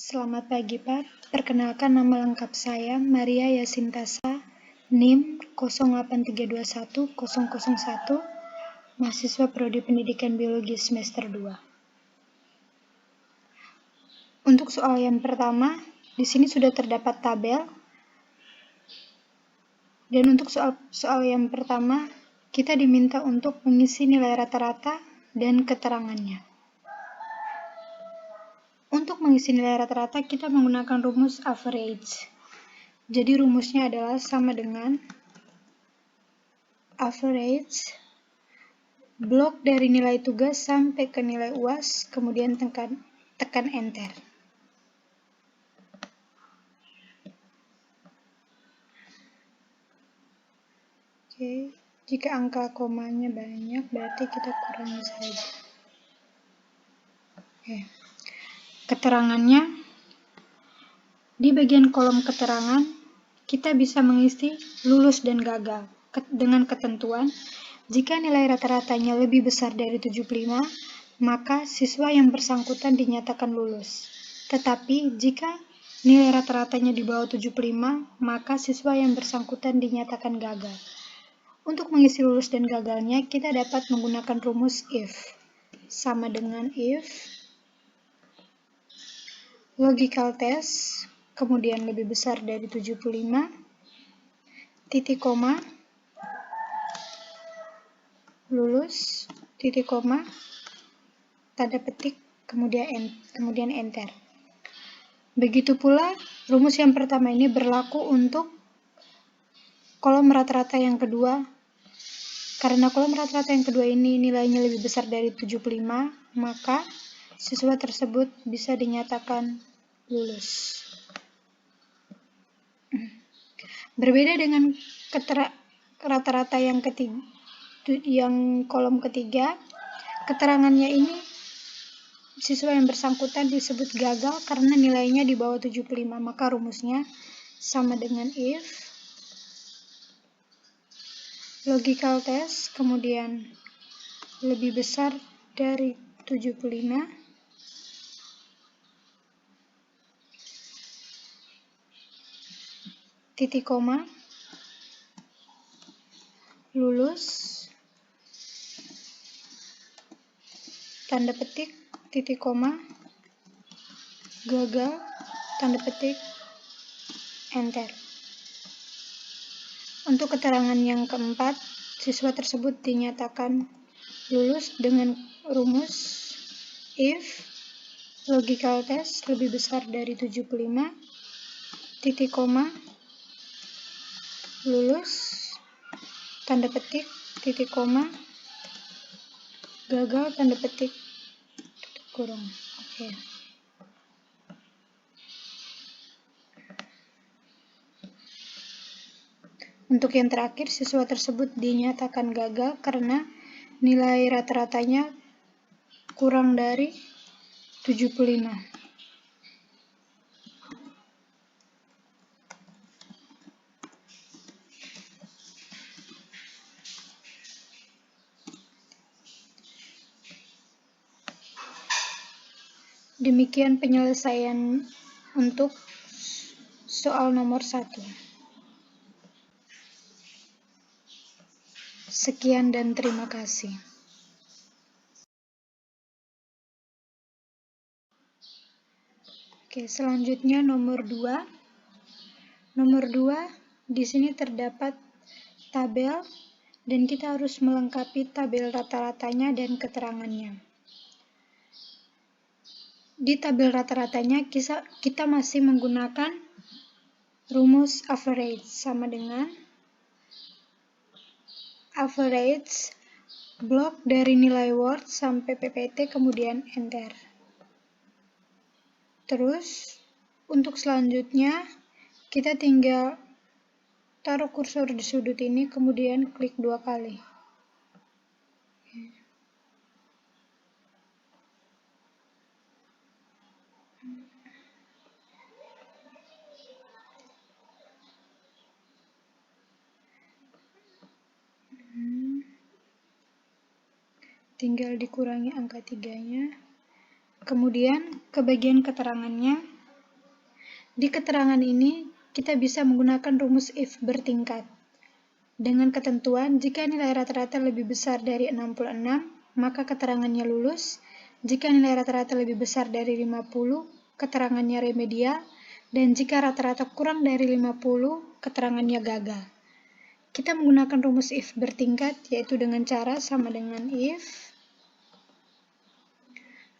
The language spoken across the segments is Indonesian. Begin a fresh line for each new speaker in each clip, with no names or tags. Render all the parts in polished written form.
Selamat pagi Pak, perkenalkan nama lengkap saya Maria Yasintasa, NIM 083210001, mahasiswa Prodi Pendidikan Biologi semester 2. Untuk soal yang pertama, di sini sudah terdapat tabel. Dan untuk soal yang pertama, kita diminta untuk mengisi nilai rata-rata dan keterangannya. Untuk mengisi nilai rata-rata, kita menggunakan rumus average. Jadi rumusnya adalah sama dengan average blok dari nilai tugas sampai ke nilai UAS, kemudian tekan enter. Oke, jika angka komanya banyak, berarti kita kurangi saja. Oke. Keterangannya, di bagian kolom keterangan, kita bisa mengisi lulus dan gagal dengan ketentuan, jika nilai rata-ratanya lebih besar dari 75, maka siswa yang bersangkutan dinyatakan lulus. Tetapi jika nilai rata-ratanya di bawah 75, maka siswa yang bersangkutan dinyatakan gagal. Untuk mengisi lulus dan gagalnya, kita dapat menggunakan rumus if. Sama dengan if logical test, kemudian lebih besar dari 75, titik koma, lulus, titik koma, tanda petik, kemudian enter. Begitu pula, rumus yang pertama ini berlaku untuk kolom rata-rata yang kedua. Karena kolom rata-rata yang kedua ini nilainya lebih besar dari 75, maka siswa tersebut bisa dinyatakan lulus. Berbeda dengan rata-rata yang kolom ketiga, keterangannya ini siswa yang bersangkutan disebut gagal karena nilainya di bawah 75, maka rumusnya sama dengan if logical test, kemudian lebih besar dari 75, titik koma, lulus, tanda petik, titik koma, gagal, tanda petik, enter. Untuk keterangan yang keempat, siswa tersebut dinyatakan lulus dengan rumus if logical test lebih besar dari 75, titik koma, lulus, tanda petik, titik koma, gagal, tanda petik, tutup kurung. Oke. Untuk yang terakhir, siswa tersebut dinyatakan gagal karena nilai rata-ratanya kurang dari 75. Demikian penyelesaian untuk soal nomor 1. Sekian dan terima kasih. Oke, selanjutnya nomor 2. Nomor 2, di sini terdapat tabel dan kita harus melengkapi tabel rata-ratanya dan keterangannya. Di tabel rata-ratanya kita masih menggunakan rumus average, sama dengan average blok dari nilai Word sampai PPT, kemudian enter. Terus untuk selanjutnya kita tinggal taruh kursor di sudut ini, kemudian klik 2 kali. Tinggal dikurangi angka 3-nya. Kemudian ke bagian keterangannya, Di keterangan ini, kita bisa menggunakan rumus if bertingkat. Dengan ketentuan, jika nilai rata-rata lebih besar dari 66, maka keterangannya lulus. Jika nilai rata-rata lebih besar dari 50, keterangannya remedial. Dan jika rata-rata kurang dari 50, keterangannya gagal. Kita menggunakan rumus if bertingkat, yaitu dengan cara sama dengan if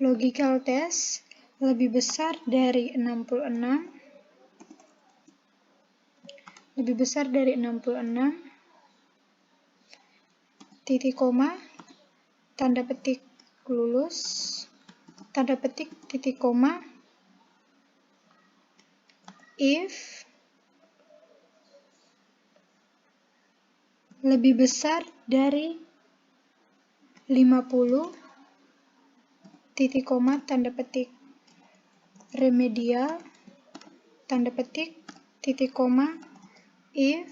logical test lebih besar dari 66, titik koma, tanda petik lulus, tanda petik titik koma, if lebih besar dari 50, titik koma, tanda petik remedial, tanda petik titik koma, if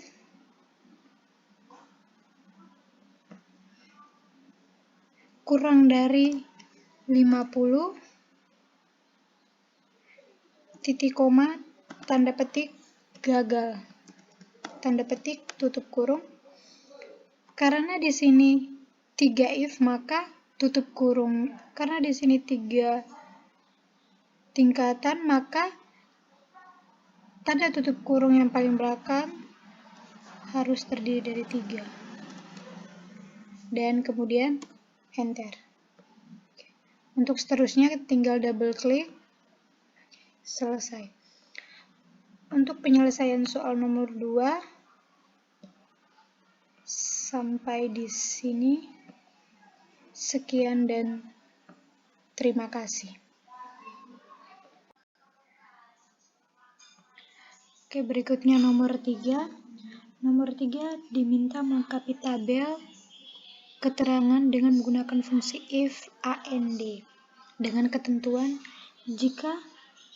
kurang dari 50, titik koma, tanda petik gagal, tanda petik tutup kurung. Karena di sini 3 if, maka tutup kurung. Karena di sini 3 tingkatan, maka tanda tutup kurung yang paling belakang harus terdiri dari 3. Dan kemudian enter. Untuk seterusnya tinggal double klik. Selesai. Untuk penyelesaian soal nomor 2 sampai di sini. Sekian dan terima kasih. Oke, berikutnya nomor 3. Nomor 3 diminta melengkapi tabel keterangan dengan menggunakan fungsi if and dengan ketentuan jika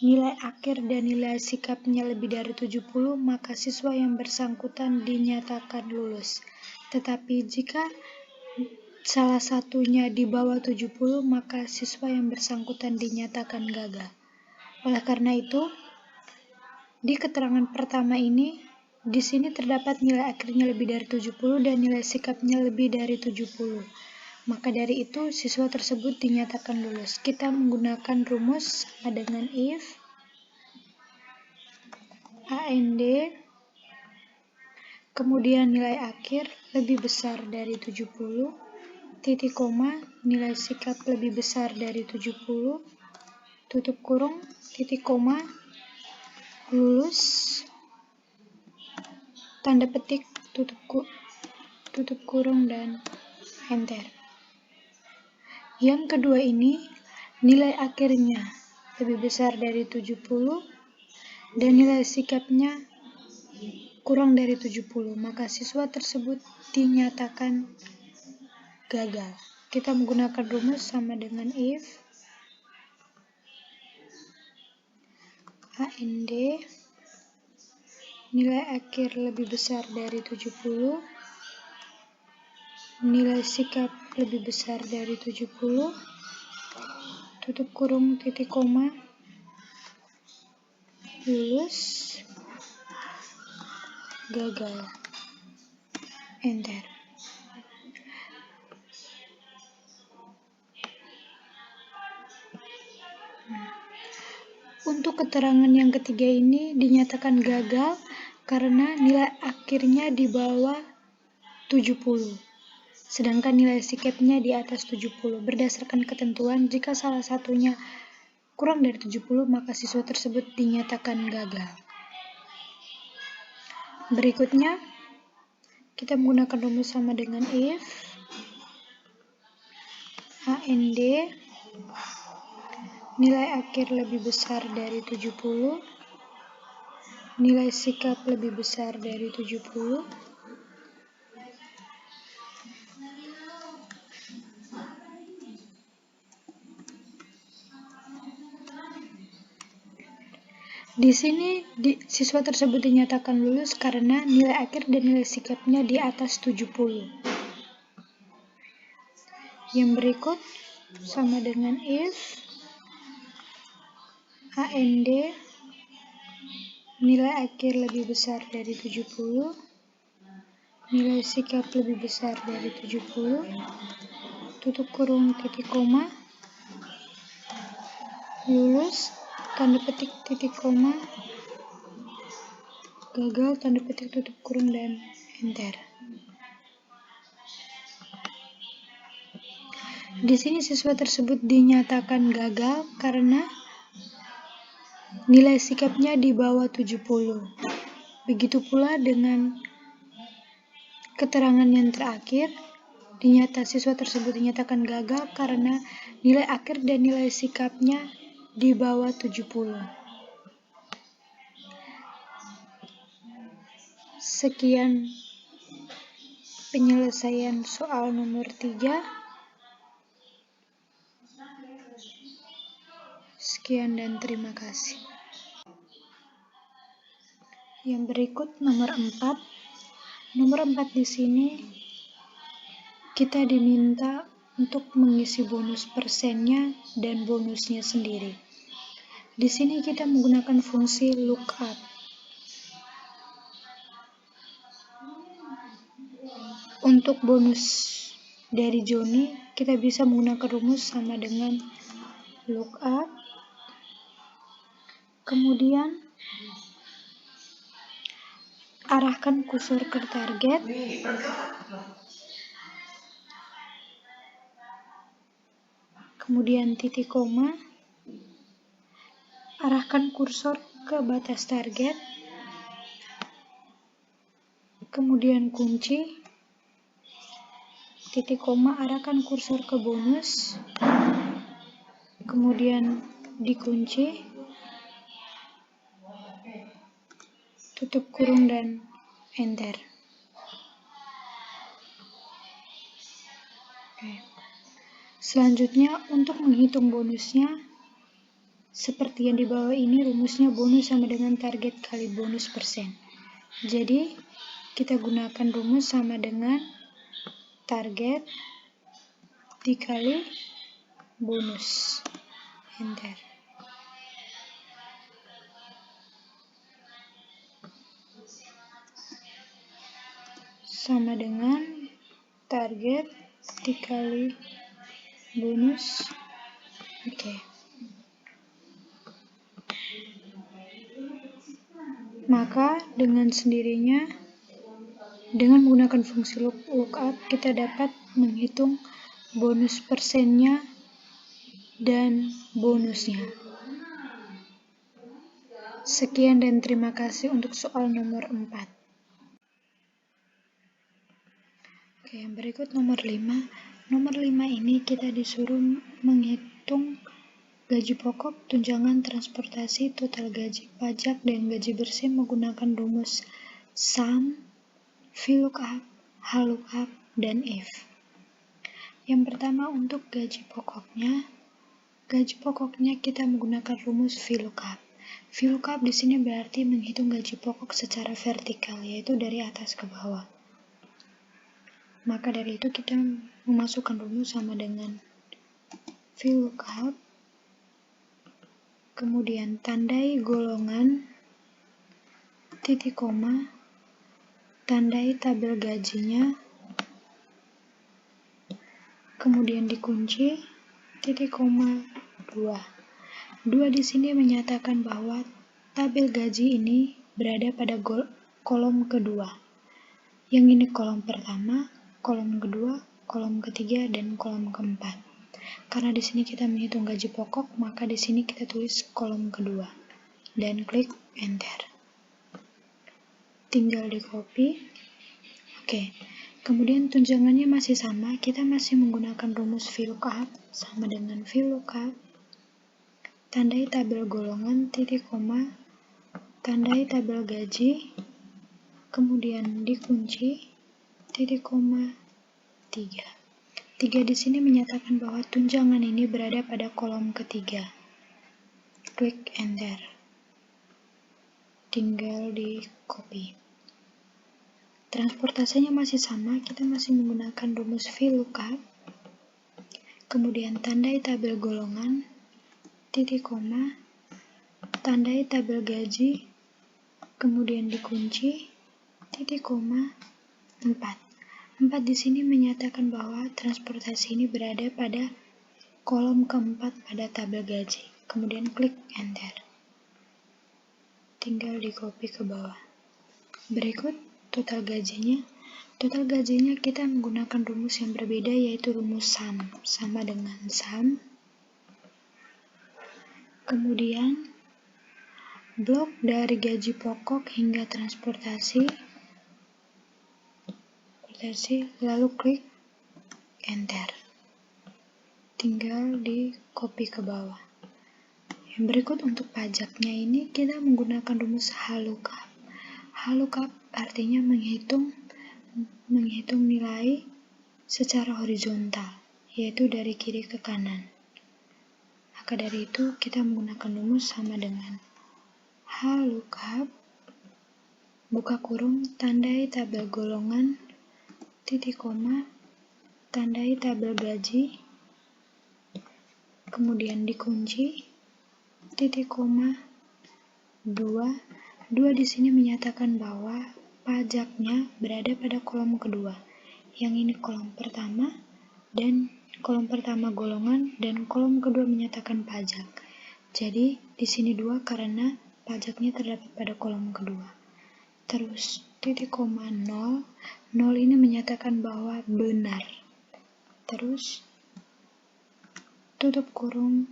nilai akhir dan nilai sikapnya lebih dari 70, maka siswa yang bersangkutan dinyatakan lulus. Tetapi jika salah satunya di bawah 70, maka siswa yang bersangkutan dinyatakan gagal. Oleh karena itu, di keterangan pertama ini, di sini terdapat nilai akhirnya lebih dari 70 dan nilai sikapnya lebih dari 70. Maka dari itu, siswa tersebut dinyatakan lulus. Kita menggunakan rumus sama dengan if and kemudian nilai akhir lebih besar dari 70, titik koma, nilai sikap lebih besar dari 70, tutup kurung, titik koma, lulus, tanda petik, tutup kurung, dan enter. Yang kedua ini, nilai akhirnya lebih besar dari 70 dan nilai sikapnya kurang dari 70, maka siswa tersebut dinyatakan gagal. Kita menggunakan rumus sama dengan if and nilai akhir lebih besar dari 70, nilai sikap lebih besar dari 70, tutup kurung, titik koma, lulus, gagal, enter. Untuk keterangan yang ketiga ini dinyatakan gagal karena nilai akhirnya di bawah 70, sedangkan nilai sikapnya di atas 70. Berdasarkan ketentuan, jika salah satunya kurang dari 70, maka siswa tersebut dinyatakan gagal. Berikutnya, kita menggunakan rumus sama dengan if and nilai akhir lebih besar dari 70, nilai sikap lebih besar dari 70, di sini siswa tersebut dinyatakan lulus karena nilai akhir dan nilai sikapnya di atas 70. Yang berikut sama dengan if and nilai akhir lebih besar dari 70, nilai sikap lebih besar dari 70, tutup kurung titik koma, lulus, tanda petik titik koma, gagal, tanda petik tutup kurung, dan enter. Di sini siswa tersebut dinyatakan gagal karena nilai sikapnya di bawah 70. Begitu pula dengan keterangan yang terakhir, siswa tersebut dinyatakan gagal karena nilai akhir dan nilai sikapnya di bawah 70. Sekian penyelesaian soal nomor 3. Sekian dan terima kasih. Yang berikut nomor 4. Nomor 4 di sini kita diminta untuk mengisi bonus persennya dan bonusnya sendiri. Di sini kita menggunakan fungsi lookup. Untuk bonus dari Joni, kita bisa menggunakan rumus sama dengan lookup. Kemudian arahkan kursor ke target. Kemudian titik koma. Arahkan kursor ke batas target. Kemudian kunci. Titik koma, arahkan kursor ke bonus. Kemudian dikunci. Tutup kurung dan enter. Selanjutnya, untuk menghitung bonusnya, seperti yang di bawah ini, rumusnya bonus sama dengan target kali bonus persen. Jadi, kita gunakan rumus sama dengan target dikali bonus. Enter. Sama dengan target dikali bonus. Oke. Maka dengan sendirinya, dengan menggunakan fungsi lookup, kita dapat menghitung bonus persennya dan bonusnya. Sekian dan terima kasih untuk soal nomor 4. Oke, yang berikut nomor 5. Nomor 5 ini kita disuruh menghitung gaji pokok, tunjangan transportasi, total gaji, pajak, dan gaji bersih menggunakan rumus sum, VLOOKUP, HLOOKUP, dan if. Yang pertama untuk gaji pokoknya kita menggunakan rumus VLOOKUP. VLOOKUP di sini berarti menghitung gaji pokok secara vertikal, yaitu dari atas ke bawah. Maka dari itu kita memasukkan rumus sama dengan VLOOKUP, kemudian tandai golongan, titik koma, tandai tabel gajinya, kemudian dikunci, titik koma, 2. 2 di sini menyatakan bahwa tabel gaji ini berada pada kolom kedua. Yang ini kolom pertama, kolom kedua, kolom ketiga, dan kolom keempat. Karena di sini kita menghitung gaji pokok, maka di sini kita tulis kolom kedua dan klik enter. Tinggal di copy. Oke. Kemudian tunjangannya masih sama, kita masih menggunakan rumus VLOOKUP sama dengan VLOOKUP, tandai tabel golongan, titik koma, tandai tabel gaji, kemudian dikunci, titik koma, 3. 3 di sini menyatakan bahwa tunjangan ini berada pada kolom ketiga. Klik enter. Tinggal di copy. Transportasinya masih sama, kita masih menggunakan rumus VLOOKUP, kemudian tandai tabel golongan, titik koma, tandai tabel gaji, kemudian dikunci, titik koma, 4. 4 di sini menyatakan bahwa transportasi ini berada pada kolom keempat pada tabel gaji. Kemudian klik enter. Tinggal di copy ke bawah. Berikut total gajinya. Total gajinya kita menggunakan rumus yang berbeda, yaitu rumus SUM. Sama dengan SUM. Kemudian blok dari gaji pokok hingga transportasi, lalu klik enter. Tinggal di copy ke bawah. Yang berikut untuk pajaknya ini kita menggunakan rumus HLOOKUP. HLOOKUP artinya menghitung nilai secara horizontal, yaitu dari kiri ke kanan. Maka dari itu kita menggunakan rumus sama dengan HLOOKUP, buka kurung, tandai tabel golongan, titik koma, tandai tabel gaji, kemudian dikunci, titik koma, 2. 2 di sini menyatakan bahwa pajaknya berada pada kolom kedua. Yang ini kolom pertama dan kolom pertama golongan dan kolom kedua menyatakan pajak. Jadi di sini 2 karena pajaknya terdapat pada kolom kedua. Terus titik koma 0, 0 ini menyatakan bahwa benar. Terus tutup kurung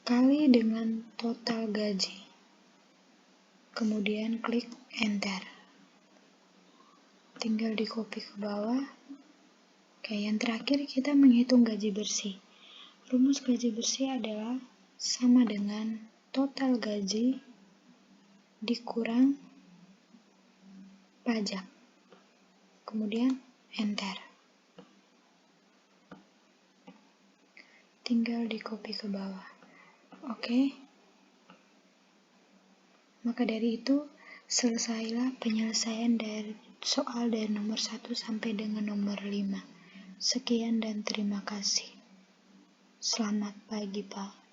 kali dengan total gaji. Kemudian klik enter. Tinggal di copy ke bawah. Oke, yang terakhir kita menghitung gaji bersih. Rumus gaji bersih adalah sama dengan total gaji dikurang pajak. Kemudian enter. Tinggal di copy ke bawah. Oke. Maka dari itu, selesailah penyelesaian dari soal dari nomor 1 sampai dengan nomor 5. Sekian dan terima kasih. Selamat pagi, Pak.